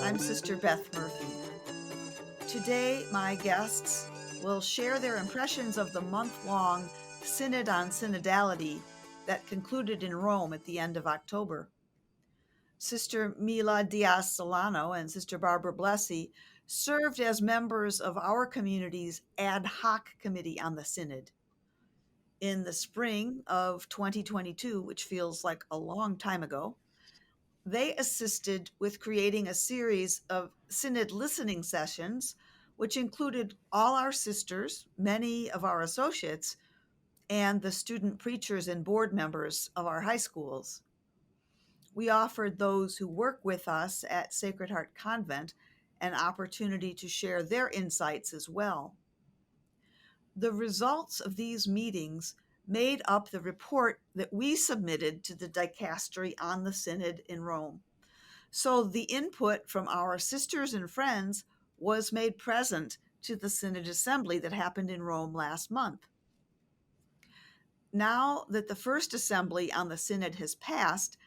I'm Sister Beth Murphy. Today, my guests will share their impressions of the month-long Synod on Synodality that concluded in Rome at the end of October. Sister Mila Diaz Solano and Sister Barbara Blesse served as members of our community's ad hoc committee on the Synod. In the spring of 2022, which feels like a long time ago, they assisted with creating a series of Synod listening sessions, which included all our sisters, many of our associates, and the student preachers and board members of our high schools. We offered those who work with us at Sacred Heart Convent an opportunity to share their insights as well. The results of these meetings made up the report that we submitted to the dicastery on the Synod in Rome. So the input from our sisters and friends was made present to the Synod Assembly that happened in Rome last month. Now that the first assembly on the Synod has passed,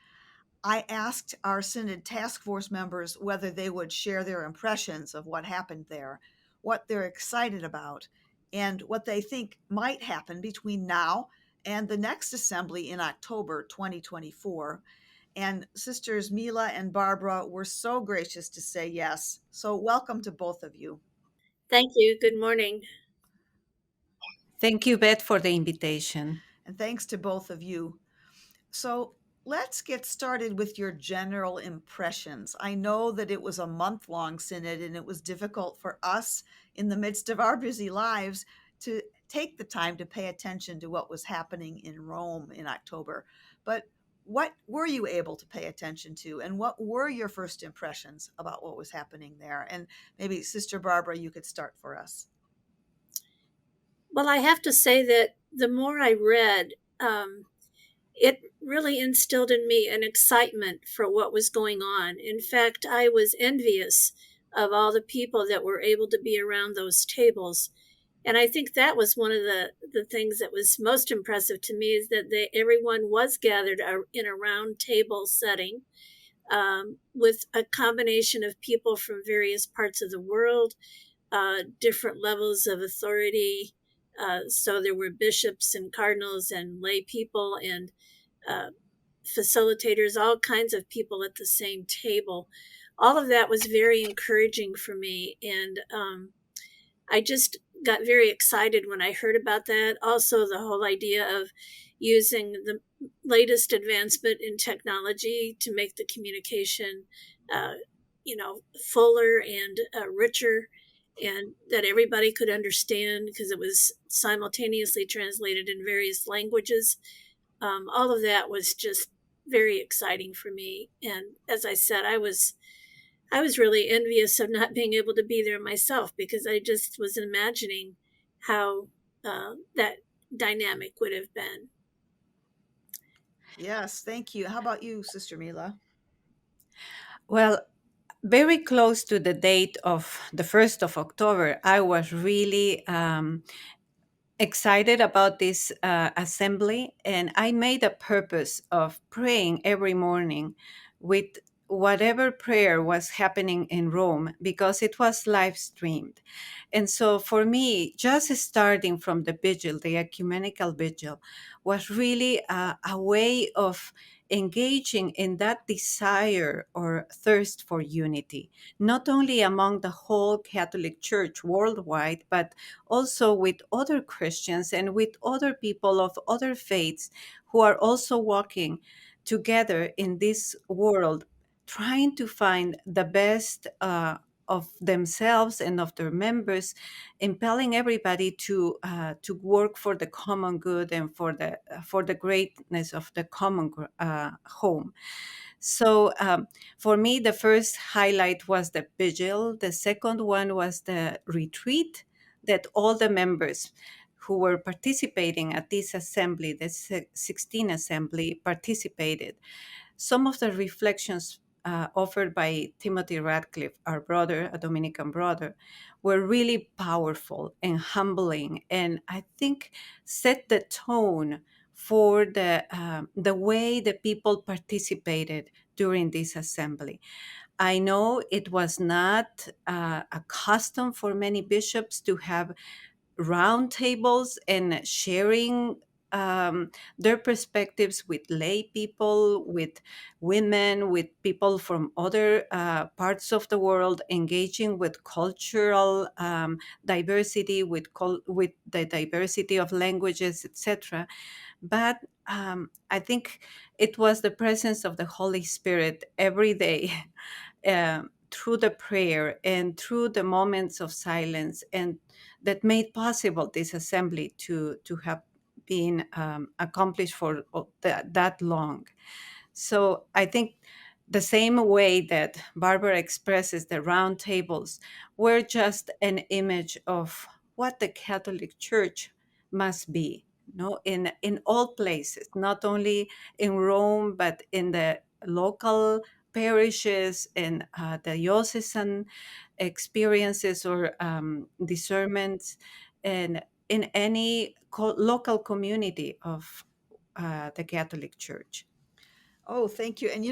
I asked our Synod task force members whether they would share their impressions of what happened there, what they're excited about, and what they think might happen between now and the next assembly in October 2024. And Sisters Mila and Barbara were so gracious to say yes. So welcome to both of you. Thank you. Good morning. Thank you, Beth, for the invitation. And thanks to both of you. So let's get started with your general impressions. I know that it was a month-long synod and it was difficult for us in the midst of our busy lives to take the time to pay attention to what was happening in Rome in October. But what were you able to pay attention to, and what were your first impressions about what was happening there? And maybe Sister Barbara, you could start for us. Well, I have to say that the more I read, it really instilled in me an excitement for what was going on. In fact, I was envious of all the people that were able to be around those tables. And I think that was one of the things that was most impressive to me, is that everyone was gathered in a round table setting, with a combination of people from various parts of the world, different levels of authority. So there were bishops and cardinals and lay people and facilitators, all kinds of people at the same table. All of that was very encouraging for me. And I just got very excited when I heard about that. Also, the whole idea of using the latest advancement in technology to make the communication, fuller and richer, and that everybody could understand because it was simultaneously translated in various languages. All of that was just very exciting for me. And as I said, I was really envious of not being able to be there myself, because I just was imagining how that dynamic would have been. Yes, thank you. How about you, Sister Mila? Well, very close to the date of the 1st of October, I was really excited about this assembly, and I made a purpose of praying every morning with whatever prayer was happening in Rome, because it was live streamed. And so for me, just starting from the vigil, the ecumenical vigil, was really a way of engaging in that desire or thirst for unity, not only among the whole Catholic Church worldwide, but also with other Christians and with other people of other faiths who are also walking together in this world, trying to find the best of themselves and of their members, impelling everybody to work for the common good and for the greatness of the common home. So for me, the first highlight was the vigil. The second one was the retreat that all the members who were participating at this assembly, the 16 assembly, participated. Some of the reflections offered by Timothy Radcliffe, our brother, a Dominican brother, were really powerful and humbling, and I think set the tone for the way the people participated during this assembly. I know it was not a custom for many bishops to have round tables and sharing their perspectives with lay people, with women, with people from other parts of the world, engaging with cultural diversity, with the diversity of languages, etc. But I think it was the presence of the Holy Spirit every day through the prayer and through the moments of silence, and that made possible this assembly to have been accomplished for that long. So I think the same way that Barbara expresses the round tables were just an image of what the Catholic Church must be, no, in all places, not only in Rome, but in the local parishes and the diocesan experiences or discernments, and in any local community of the Catholic Church. Oh, thank you. And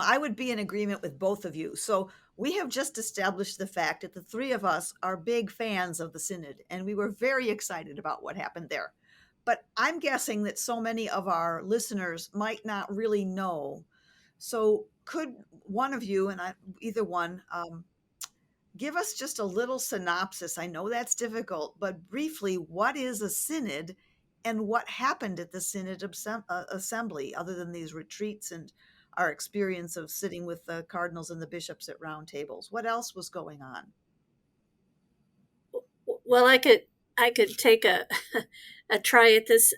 I would be in agreement with both of you. So we have just established the fact that the three of us are big fans of the Synod, and we were very excited about what happened there. But I'm guessing that so many of our listeners might not really know. So could one of you, and either one, give us just a little synopsis? I know that's difficult, but briefly, what is a synod and what happened at the synod assembly, other than these retreats and our experience of sitting with the cardinals and the bishops at round tables? What else was going on? Well, I could take a a try at this.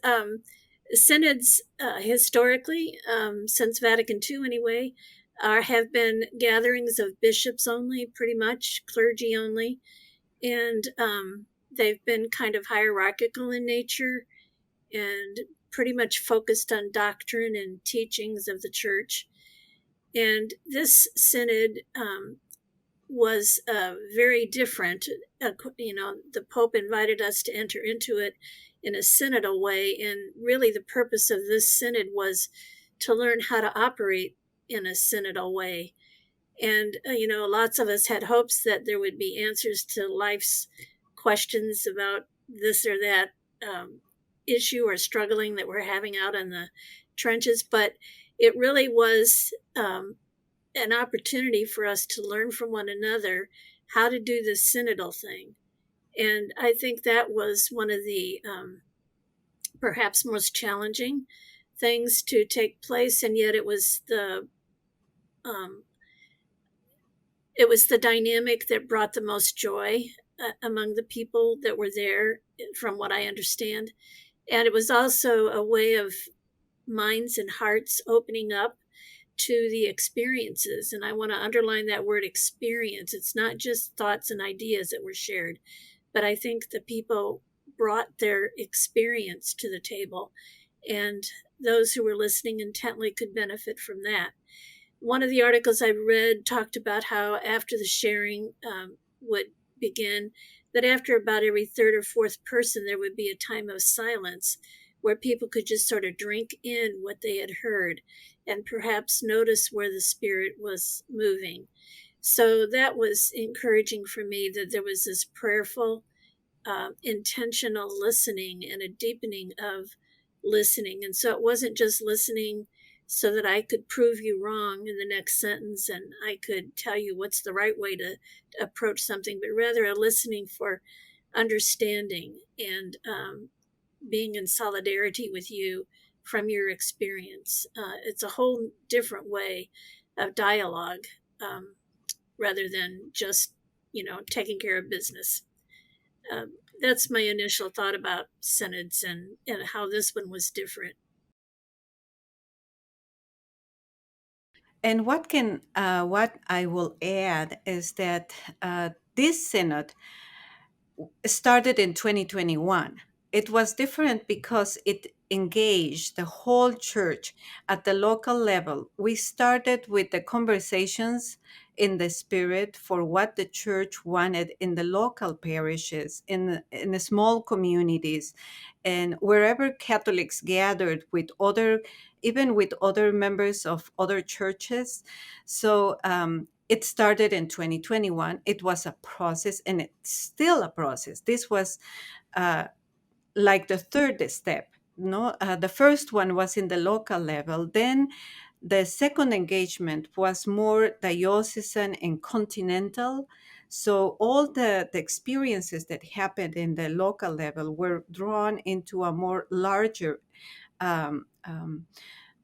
Synods historically, since Vatican II anyway, have been gatherings of bishops only, pretty much clergy only, and they've been kind of hierarchical in nature and pretty much focused on doctrine and teachings of the church. And this synod was very different. The Pope invited us to enter into it in a synodal way, and really the purpose of this synod was to learn how to operate in a synodal way. And lots of us had hopes that there would be answers to life's questions about this or that issue or struggling that we're having out in the trenches, but it really was an opportunity for us to learn from one another how to do this synodal thing. And I think that was one of the perhaps most challenging things to take place, and yet it was the dynamic that brought the most joy among the people that were there, from what I understand. And it was also a way of minds and hearts opening up to the experiences. And I want to underline that word experience. It's not just thoughts and ideas that were shared, but I think the people brought their experience to the table, and those who were listening intently could benefit from that. One of the articles I read talked about how after the sharing would begin, that after about every third or fourth person, there would be a time of silence where people could just sort of drink in what they had heard and perhaps notice where the Spirit was moving. So that was encouraging for me, that there was this prayerful, intentional listening and a deepening of listening. And so it wasn't just listening so that I could prove you wrong in the next sentence and I could tell you what's the right way to approach something, but rather a listening for understanding and being in solidarity with you from your experience. It's a whole different way of dialogue rather than just, taking care of business. That's my initial thought about synods and how this one was different. And what I will add is that this synod started in 2021. It was different because it engaged the whole church at the local level. We started with the conversations in the spirit for what the church wanted in the local parishes, in the small communities, and wherever Catholics gathered with other, even with other members of other churches. So it started in 2021. It was a process, and it's still a process. This was like the third step. No, the first one was in the local level. Then the second engagement was more diocesan and continental. So all the experiences that happened in the local level were drawn into a more larger,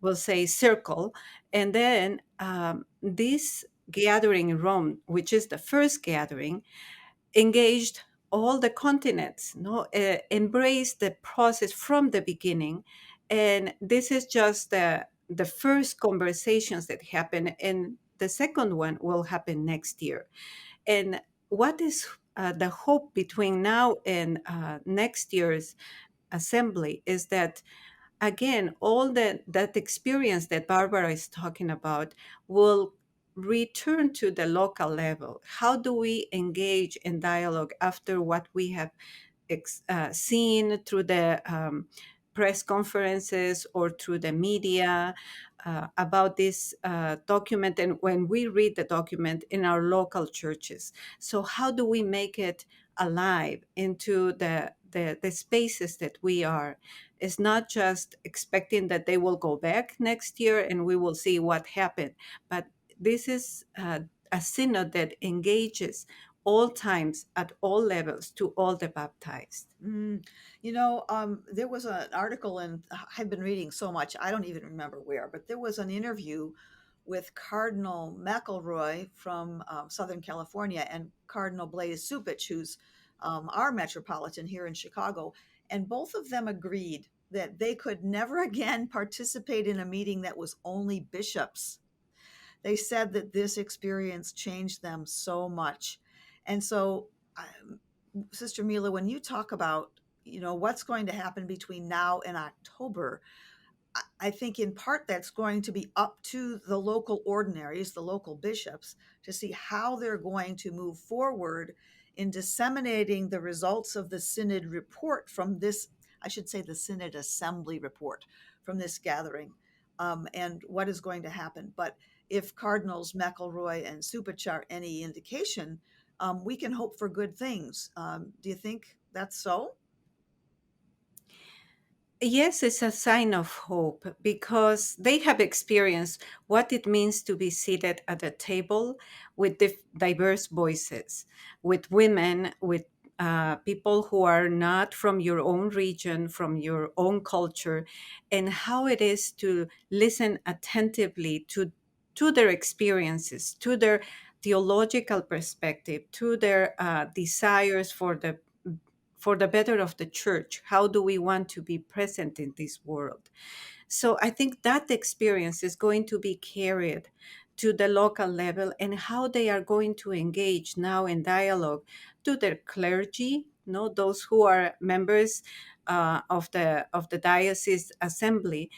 we'll say, circle. And then this gathering in Rome, which is the first gathering, engaged all the continents, no, embraced the process from the beginning. And this is just the first conversations that happen, and the second one will happen next year. And what is the hope between now and next year's assembly is that, again, all that experience that Barbara is talking about will return to the local level. How do we engage in dialogue after what we have seen through the press conferences or through the media about this document, and when we read the document in our local churches? So how do we make it alive into the spaces that we are? It's not just expecting that they will go back next year and we will see what happened, but this is a synod that engages all times, at all levels, to all the baptized. There was an article, and I've been reading so much, I don't even remember where, but there was an interview with Cardinal McElroy from Southern California and Cardinal Blesse 𝐎𝐲, who's our metropolitan here in Chicago. And both of them agreed that they could never again participate in a meeting that was only bishops. They said that this experience changed them so much. And so, Sister Mila, when you talk about, what's going to happen between now and October, I think in part that's going to be up to the local ordinaries, the local bishops, to see how they're going to move forward in disseminating the results of the Synod report from this, I should say the Synod Assembly report from this gathering, and what is going to happen. But if Cardinals McElroy and 𝐎𝐲 are any indication, we can hope for good things. Do you think that's so? Yes, it's a sign of hope because they have experienced what it means to be seated at a table with diverse voices, with women, with people who are not from your own region, from your own culture, and how it is to listen attentively to their experiences, to their theological perspective, to their desires for the better of the church. How do we want to be present in this world? So I think that experience is going to be carried to the local level, and how they are going to engage now in dialogue to their clergy, those who are members of the diocese assembly,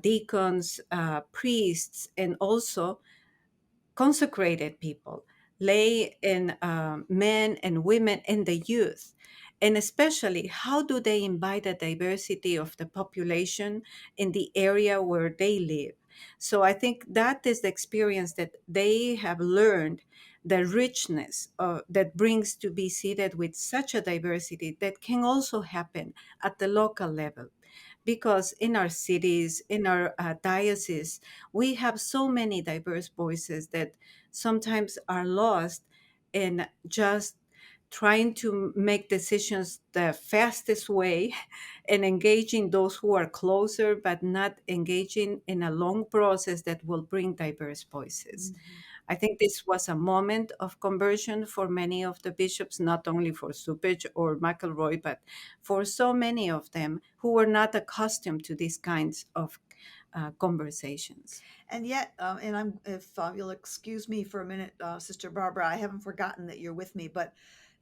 deacons, priests, and also consecrated people, lay and men and women and the youth. And especially, how do they invite the diversity of the population in the area where they live? So I think that is the experience that they have learned, the richness that brings to be seated with such a diversity that can also happen at the local level. Because in our cities, in our dioceses, we have so many diverse voices that sometimes are lost in just trying to make decisions the fastest way and engaging those who are closer, but not engaging in a long process that will bring diverse voices. I think this was a moment of conversion for many of the bishops, not only for 𝐎𝐲 or McElroy, but for so many of them who were not accustomed to these kinds of conversations. And yet, if you'll excuse me for a minute, Sister Barbara, I haven't forgotten that you're with me, but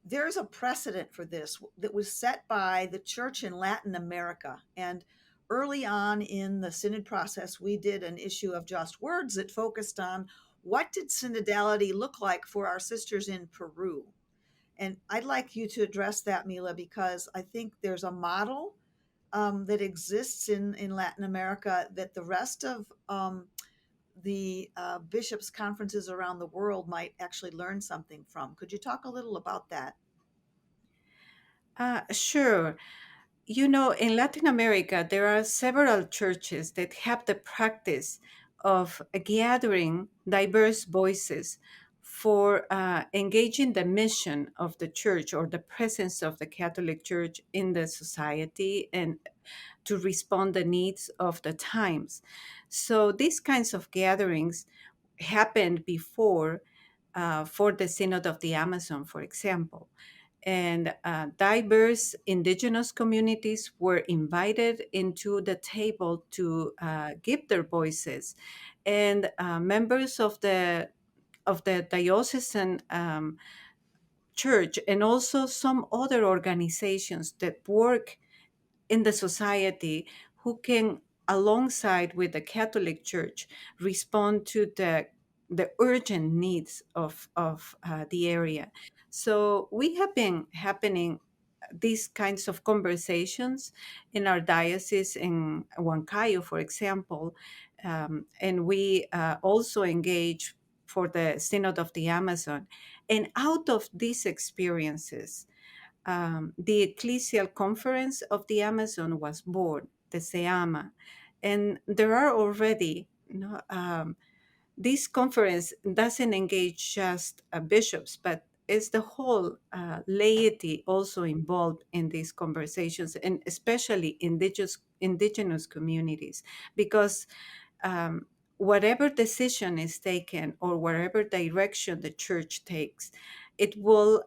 there's a precedent for this that was set by the church in Latin America. And early on in the synod process, we did an issue of Just Words that focused on what did synodality look like for our sisters in Peru? And I'd like you to address that, Mila, because I think there's a model that exists in Latin America that the rest of the bishops' conferences around the world might actually learn something from. Could you talk a little about that? Sure. You know, in Latin America, there are several churches that have the practice of gathering diverse voices for engaging the mission of the church or the presence of the Catholic Church in the society and to respond the needs of the times. So these kinds of gatherings happened before for the Synod of the Amazon, for example. And diverse indigenous communities were invited into the table to give their voices, and members of the diocesan church and also some other organizations that work in the society who can, alongside with the Catholic Church, respond to the urgent needs of the area. So we have been happening these kinds of conversations in our diocese in Huancayo, for example, and we also engage for the Synod of the Amazon. And out of these experiences, the Ecclesial Conference of the Amazon was born, the SEAMA, and there are already, this conference doesn't engage just bishops, but it's the whole laity also involved in these conversations, and especially indigenous communities, because um, whatever decision is taken or whatever direction the church takes, it will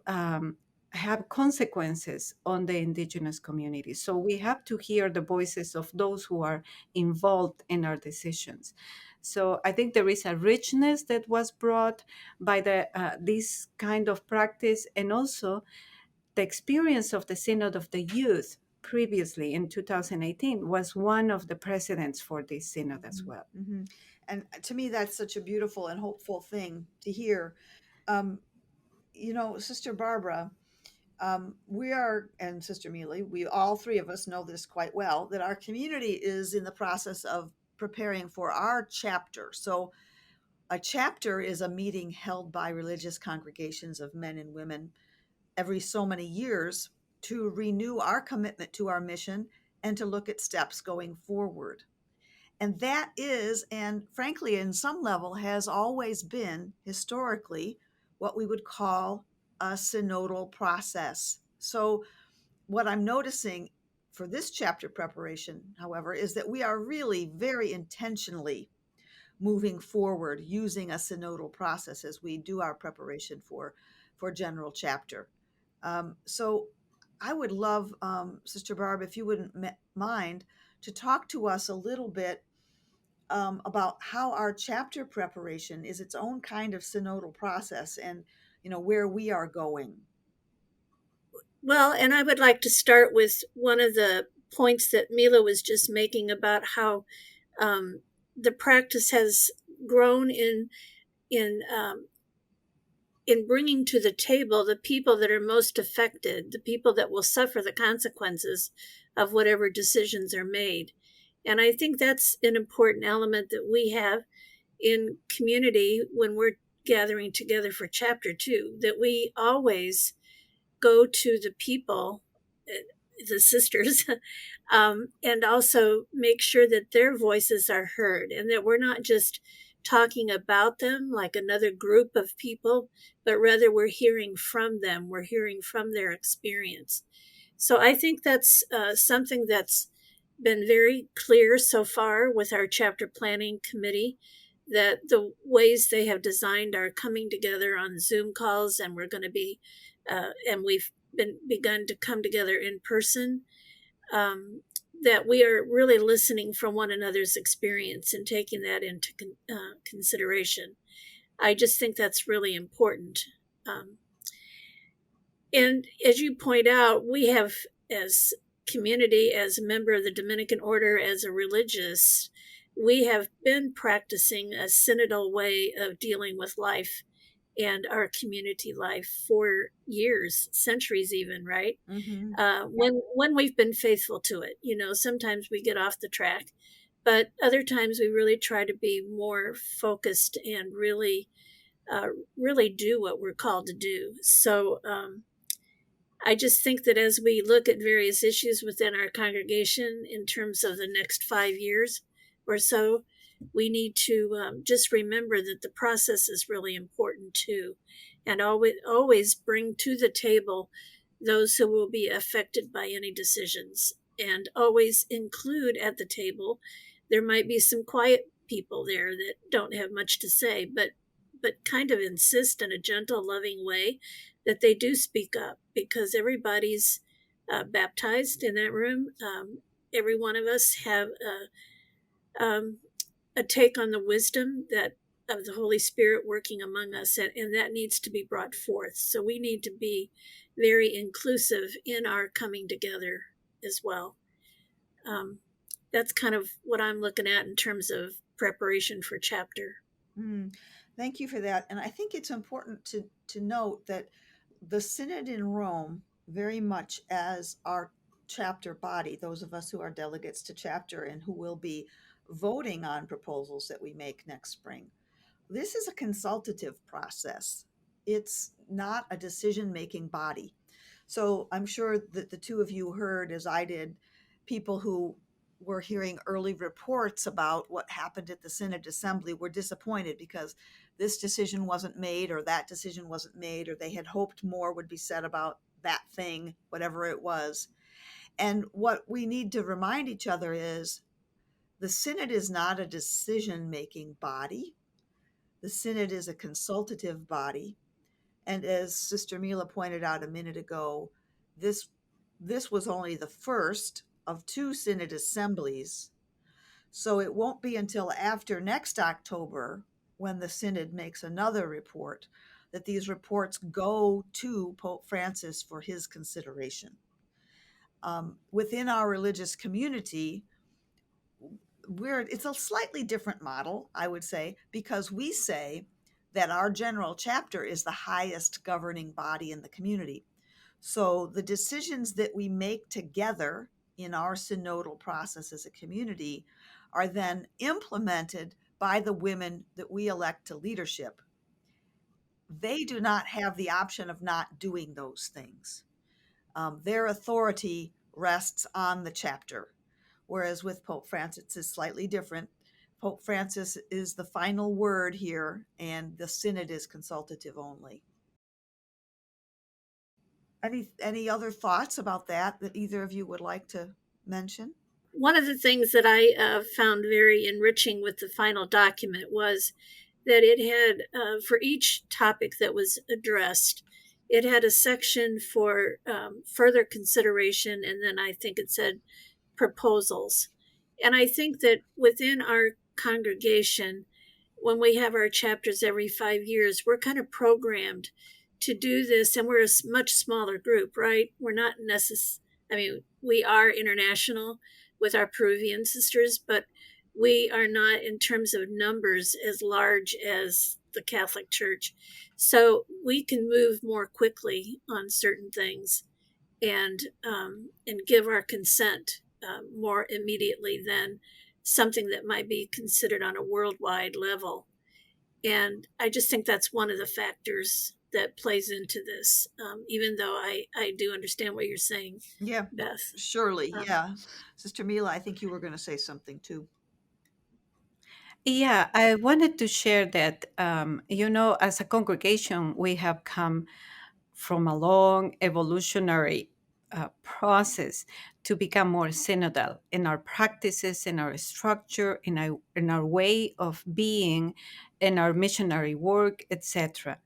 have consequences on the indigenous community. So we have to hear the voices of those who are involved in our decisions. So I think there is a richness that was brought by this kind of practice, and also the experience of the Synod of the Youth previously in 2018 was one of the precedents for this synod as well. Mm-hmm. And to me, that's such a beautiful and hopeful thing to hear. Um, Sister Barbara, we are, and Sister Mila, we all three of us know this quite well, that our community is in the process of preparing for our chapter. So a chapter is a meeting held by religious congregations of men and women every so many years to renew our commitment to our mission and to look at steps going forward. And that is, and frankly, in some level, has always been historically what we would call a synodal process. So, what I'm noticing for this chapter preparation, however, is that we are really very intentionally moving forward using a synodal process as we do our preparation for general chapter. So I would love, Sister Barb, if you wouldn't mind, to talk to us a little bit about how our chapter preparation is its own kind of synodal process, and where we are going. Well, and I would like to start with one of the points that Mila was just making about how the practice has grown in bringing to the table the people that are most affected, the people that will suffer the consequences of whatever decisions are made. And I think that's an important element that we have in community when we're gathering together for chapter 2, that we always go to the people, the sisters, and also make sure that their voices are heard and that we're not just talking about them like another group of people, but rather we're hearing from them, we're hearing from their experience. So I think that's something that's been very clear so far with our chapter planning committee, that the ways they have designed our coming together on Zoom calls, and we're going to be, and we've begun to come together in person, that we are really listening from one another's experience and taking that into consideration. I just think that's really important. And as you point out, we have, as community, as a member of the Dominican order, as a religious, we have been practicing a synodal way of dealing with life and our community life for years, centuries even, right? Mm-hmm. When we've been faithful to it. Sometimes we get off the track, but other times we really try to be more focused and really do what we're called to do. So I just think that as we look at various issues within our congregation in terms of the next 5 years or so, we need to just remember that the process is really important too, and always bring to the table those who will be affected by any decisions, and always include at the table. There might be some quiet people there that don't have much to say, but kind of insist in a gentle, loving way that they do speak up, because everybody's baptized in that room. Every one of us have a take on the wisdom that of the Holy Spirit working among us, and that needs to be brought forth. So we need to be very inclusive in our coming together as well. That's kind of what I'm looking at in terms of preparation for chapter. Thank you for that. And I think it's important to note that the Synod in Rome, very much as our chapter body, those of us who are delegates to chapter and who will be voting on proposals that we make next spring, this is a consultative process. It's not a decision-making body. So I'm sure that the two of you heard, as I did, people who were hearing early reports about what happened at the Synod Assembly were disappointed because this decision wasn't made or that decision wasn't made, or they had hoped more would be said about that thing, whatever it was. And what we need to remind each other is the Synod is not a decision-making body. The Synod is a consultative body. And as Sister Mila pointed out a minute ago, this was only the first of two Synod assemblies. So it won't be until after next October, when the Synod makes another report, that these reports go to Pope Francis for his consideration. Within our religious community, it's a slightly different model, I would say, because we say that our general chapter is the highest governing body in the community. So the decisions that we make together in our synodal process as a community are then implemented by the women that we elect to leadership. They do not have the option of not doing those things. Their authority rests on the chapter, whereas with Pope Francis it's slightly different. Pope Francis is the final word here, and the Synod is consultative only. Any other thoughts about that either of you would like to mention? One of the things that I found very enriching with the final document was that it had, for each topic that was addressed, it had a section for further consideration, and then I think it said proposals. And I think that within our congregation, when we have our chapters every 5 years, we're kind of programmed to do this, and we're a much smaller group, right? We're not we are international with our Peruvian sisters, but we are not, in terms of numbers, as large as the Catholic Church. So we can move more quickly on certain things and give our consent more immediately than something that might be considered on a worldwide level. And I just think that's one of the factors that plays into this, even though I do understand what you're saying, Yeah, Beth. surely. Yeah. Sister Mila, I think you were going to say something too. Yeah, I wanted to share that, as a congregation, we have come from a long evolutionary process to become more synodal in our practices, in our structure, in our way of being, in our missionary work, etc.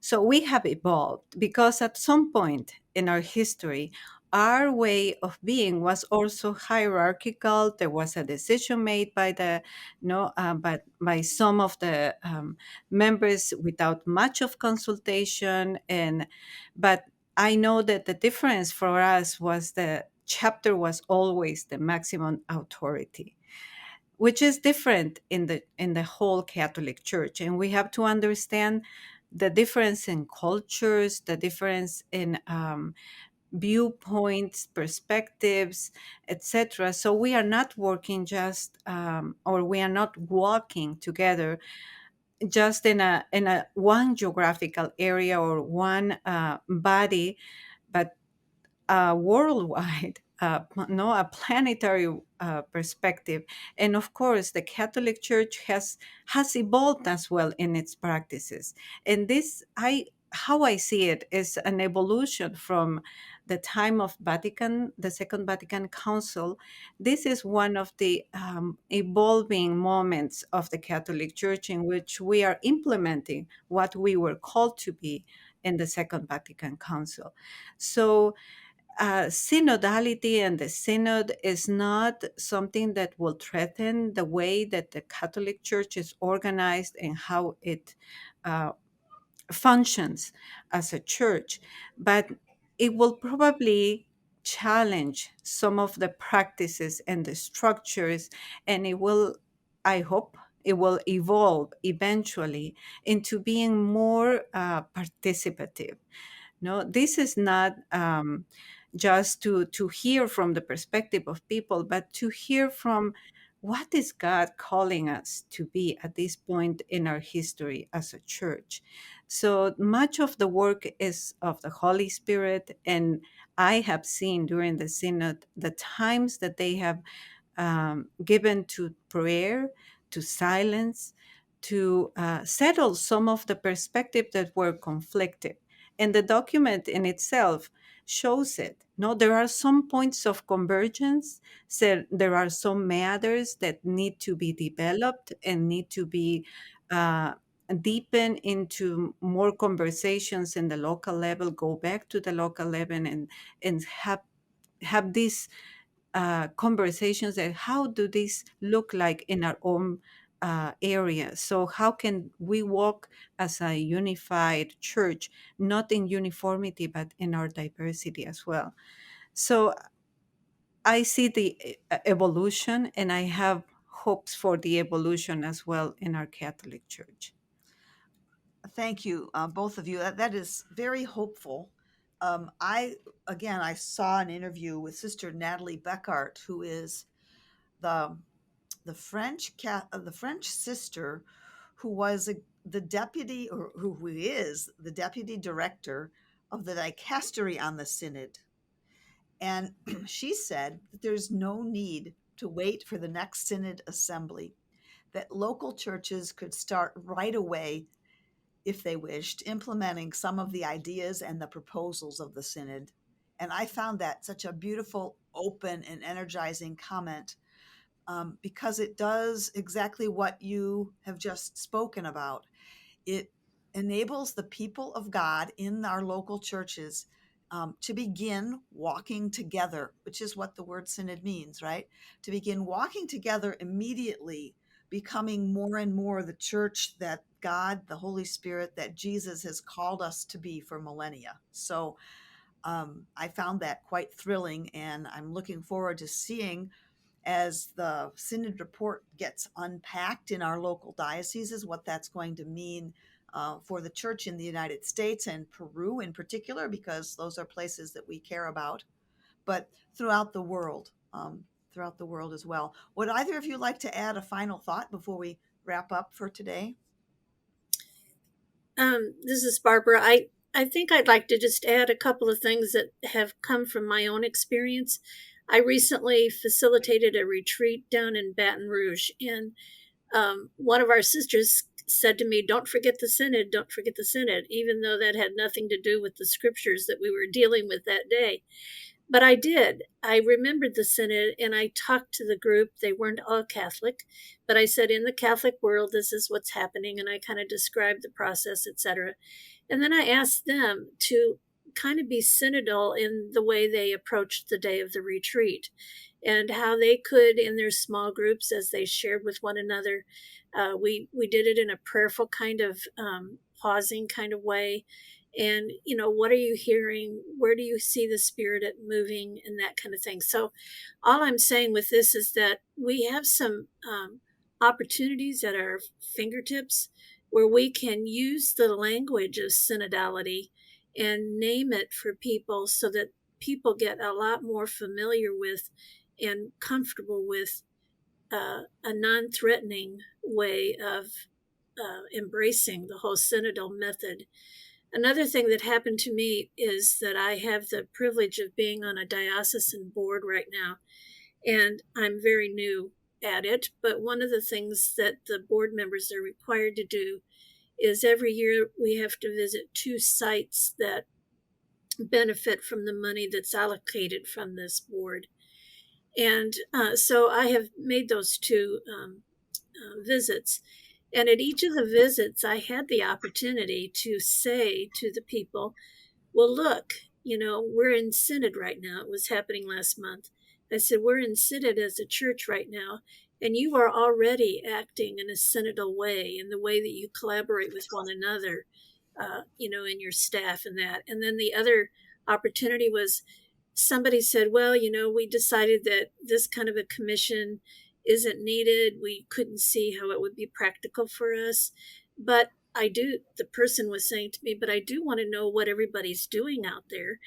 So we have evolved because at some point in our history, our way of being was also hierarchical. There was a decision made by but by some of the members without much of consultation. But I know that the difference for us was the chapter was always the maximum authority. which is different in the whole Catholic Church. And we have to understand the difference in cultures, the difference in viewpoints, perspectives, etc. So we are not working just, or we are not walking together just in a one geographical area or one body, but worldwide, no, a planetary perspective. And of course, the Catholic Church has evolved as well in its practices. And this, how I see it, is an evolution from the time of Vatican, the Second Vatican Council. This is one of the evolving moments of the Catholic Church in which we are implementing what we were called to be in the Second Vatican Council. So synodality and the synod is not something that will threaten the way that the Catholic Church is organized and how it uh, functions as a church, but it will probably challenge some of the practices and the structures, and it will, I hope, it will evolve eventually into being more participative. No, this is not just to hear from the perspective of people, but to hear from what is God calling us to be at this point in our history as a church. So much of the work is of the Holy Spirit, and I have seen during the synod the times that they have given to prayer, to silence, to settle some of the perspectives that were conflicted. And the document in itself shows it. No, there are some points of convergence. So there are some matters that need to be developed and need to be uh, deepened into more conversations in the local level. Go back to the local level and have these conversations that how do these look like in our own area. So how can we walk as a unified church, not in uniformity, but in our diversity as well? So I see the evolution, and I have hopes for the evolution as well in our Catholic Church. Thank you, both of you. That is very hopeful. I saw an interview with Sister Natalie Beckart, who is the the French sister who was the deputy, or who is the deputy director of the dicastery on the synod. And she said that there's no need to wait for the next synod assembly, that local churches could start right away, if they wished, implementing some of the ideas and the proposals of the synod. And I found that such a beautiful, open, and energizing comment, because it does exactly what you have just spoken about. It enables the people of God in our local churches to begin walking together, which is what the word synod means, right? To begin walking together immediately, becoming more and more the church that God, the Holy Spirit, that Jesus has called us to be for millennia. So I found that quite thrilling, and I'm looking forward to seeing, as the synod report gets unpacked in our local dioceses, what that's going to mean for the church in the United States and Peru in particular, because those are places that we care about, but throughout the world as well. Would either of you like to add a final thought before we wrap up for today? This is Barbara. I think I'd like to just add a couple of things that have come from my own experience. I recently facilitated a retreat down in Baton Rouge, and one of our sisters said to me, "Don't forget the synod, don't forget the synod," even though that had nothing to do with the scriptures that we were dealing with that day. But I did. I remembered the synod, and I talked to the group. They weren't all Catholic, but I said, in the Catholic world, this is what's happening, and I kind of described the process, etc. And then I asked them to kind of be synodal in the way they approached the day of the retreat, and how they could, in their small groups, as they shared with one another, we did it in a prayerful kind of pausing kind of way, And, what are you hearing? Where do you see the Spirit at moving, and that kind of thing? So all I'm saying with this is that we have some opportunities at our fingertips where we can use the language of synodality and name it for people so that people get a lot more familiar with and comfortable with a non-threatening way of embracing the whole synodal method. Another thing that happened to me is that I have the privilege of being on a diocesan board right now, and I'm very new at it. But one of the things that the board members are required to do is every year we have to visit 2 sites that benefit from the money that's allocated from this board. And so I have made those 2 visits. And at each of the visits, I had the opportunity to say to the people, well, look, we're in Synod right now. It was happening last month. I said, we're in Synod as a church right now, and you are already acting in a synodal way, in the way that you collaborate with one another, in your staff and that. And then the other opportunity was somebody said, well, we decided that this kind of a commission isn't needed. We couldn't see how it would be practical for us. But the person was saying to me, but I do want to know what everybody's doing out there.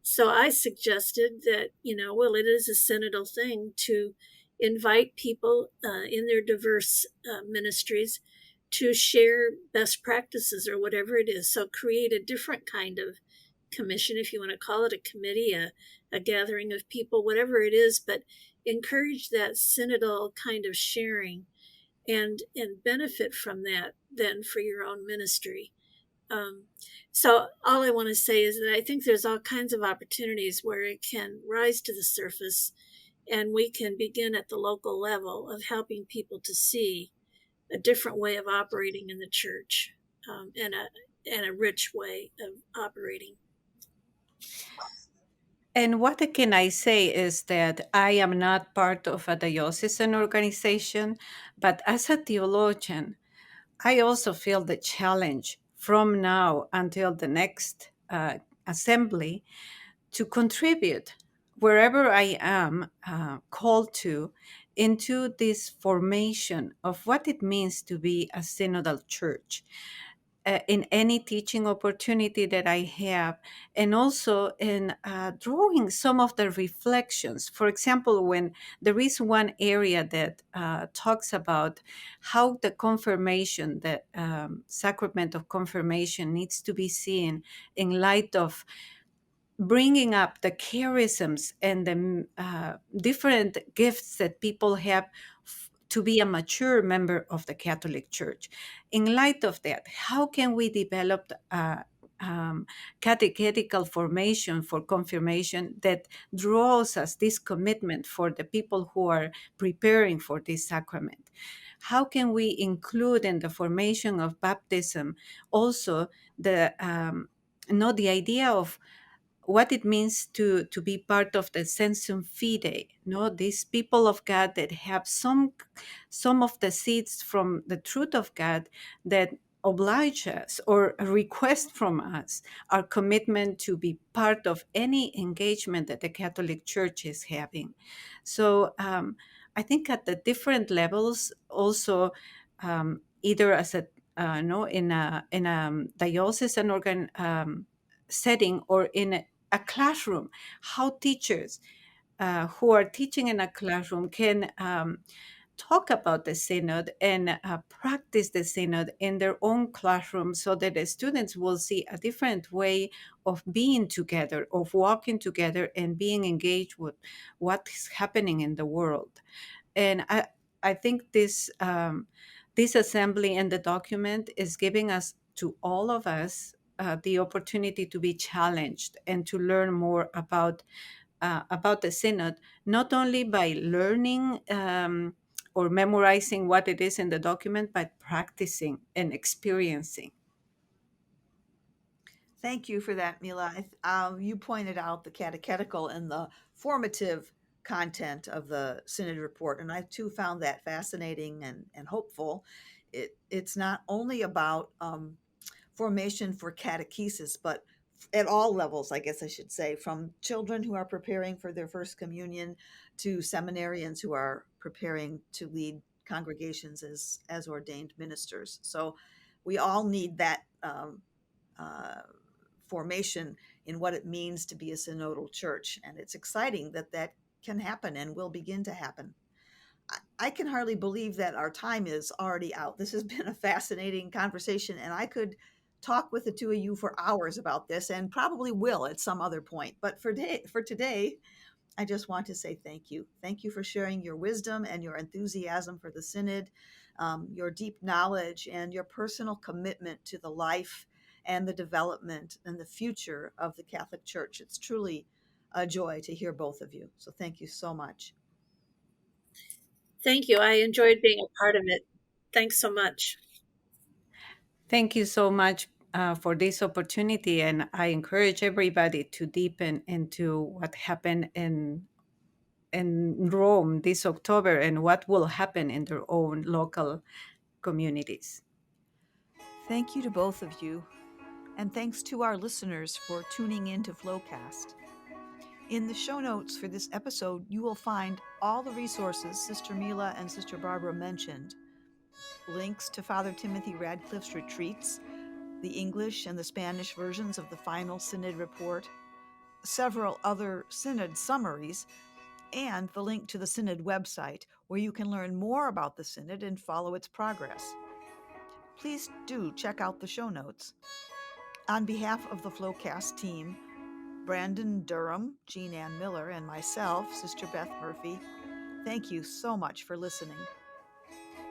So I suggested that, well, it is a synodal thing to invite people in their diverse ministries to share best practices or whatever it is. So create a different kind of commission, if you want to call it a committee, a gathering of people, whatever it is, but encourage that synodal kind of sharing and benefit from that then for your own ministry. So all I want to say is that I think there's all kinds of opportunities where it can rise to the surface, and we can begin at the local level of helping people to see a different way of operating in the church, and a rich way of operating. And what can I say is that I am not part of a diocesan organization, but as a theologian, I also feel the challenge from now until the next assembly to contribute wherever I am called to into this formation of what it means to be a synodal church. In any teaching opportunity that I have, and also in drawing some of the reflections. For example, when there is one area that talks about how the confirmation, the sacrament of confirmation, needs to be seen in light of bringing up the charisms and the different gifts that people have to be a mature member of the Catholic Church. In light of that, how can we develop catechetical formation for confirmation that draws us this commitment for the people who are preparing for this sacrament? How can we include in the formation of baptism also the the idea of what it means to be part of the sensum fide, these people of God that have some of the seeds from the truth of God that oblige us or request from us our commitment to be part of any engagement that the Catholic Church is having. So I think at the different levels, also either as a no in a diocesan organ setting or in a classroom, how teachers who are teaching in a classroom can talk about the synod and practice the synod in their own classroom so that the students will see a different way of being together, of walking together and being engaged with what is happening in the world. And I think this assembly and the document is giving us, to all of us, the opportunity to be challenged and to learn more about the synod, not only by learning or memorizing what it is in the document, but practicing and experiencing. Thank you for that, Mila. You pointed out the catechetical and the formative content of the Synod report, and I too found that fascinating and hopeful. It's not only about formation for catechesis, but at all levels, I guess I should say, from children who are preparing for their first communion to seminarians who are preparing to lead congregations as ordained ministers. So we all need that uh, formation in what it means to be a synodal church. And it's exciting that that can happen and will begin to happen. I can hardly believe that our time is already out. This has been a fascinating conversation, and I could talk with the two of you for hours about this and probably will at some other point. But for today, I just want to say thank you. Thank you for sharing your wisdom and your enthusiasm for the Synod, your deep knowledge, and your personal commitment to the life and the development and the future of the Catholic Church. It's truly a joy to hear both of you. So thank you so much. Thank you. I enjoyed being a part of it. Thanks so much. Thank you so much for this opportunity, and I encourage everybody to deepen into what happened in Rome this October and what will happen in their own local communities. Thank you to both of you, and thanks to our listeners for tuning in to Flowcast. In the show notes for this episode, you will find all the resources Sister Mila and Sister Barbara mentioned, links to Father Timothy Radcliffe's retreats, the English and the Spanish versions of the final Synod report, several other Synod summaries, and the link to the Synod website, where you can learn more about the Synod and follow its progress. Please do check out the show notes. On behalf of the Flowcast team, Brandon Durham, Jean Ann Miller, and myself, Sister Beth Murphy, thank you so much for listening.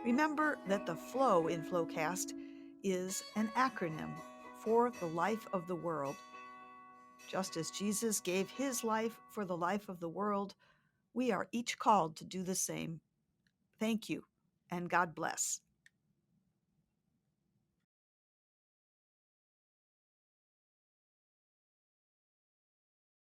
Remember that the flow in Flowcast is an acronym for the life of the world. Just as Jesus gave his life for the life of the world, we are each called to do the same. Thank you, and God bless.